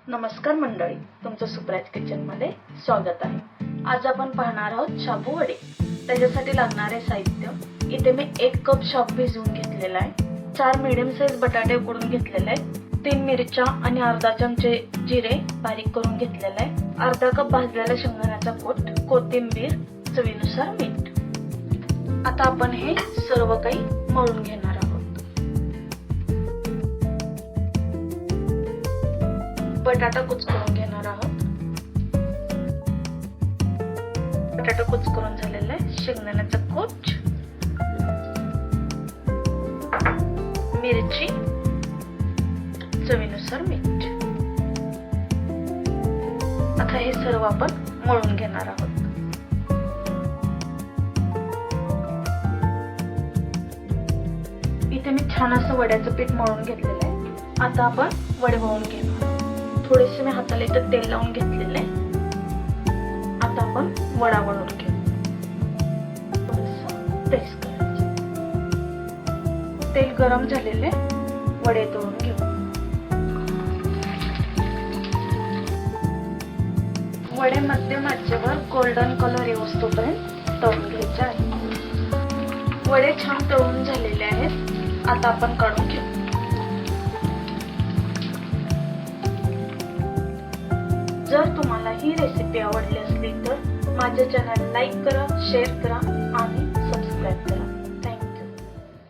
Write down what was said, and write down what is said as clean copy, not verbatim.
नमस्कार मंडळी, तुमचं सुप्राज किचन मध्ये स्वागत आहे। आज आपण पाहणार आहोत शाबू वडे। त्याच्यासाठी लागणारे साहित्य, इथे मी 1 कप शाबू भिजवून घेतलेला आहे, 4 मीडियम साइज बटाटे उकडून घेतलेले आहेत, 3 मिरच्या आणि अर्धा चमचे जिरे बारीक करून घेतलेले आहे, अर्धा कप भाजलेला शेंगदाण्याचा कूट, कोथिंबीर, चवीनुसार मीठ। आता आपण हे सर्व काही मळून घेणार आहोत। बटाटा कुचकरून घेणार आहोत। बटाटा कुचकरून झालेला आहे, शेंगदाण्याचा कूट, मिरची, चवीनुसार मीठ। आता हे सर्व आपण मळून घेणार आहोत। इथे मी छान असं वड्याचं पीठ मळून घेतलेलं आहे। आता आपण वडे वळून घेणार। थोडेसे मी हाताला इथं तेल लावून घेतलेले आहे। आता आपण वडा वळून घेऊ। प्रेस करायचं। तेल गरम झालेले, वडे तळून घेऊ। वडे मध्यम आचेवर गोल्डन कलर येऊस्तोपर्यंत तळून घ्यायचे आहेत। वडे छान तळून झालेले आहेत, आता आपण काढून घेऊ। जर तुम्हाला ही रेसिपी आवडली असली तर माझ्या चॅनल लाईक करा, शेअर करा आणि सबस्क्राईब करा।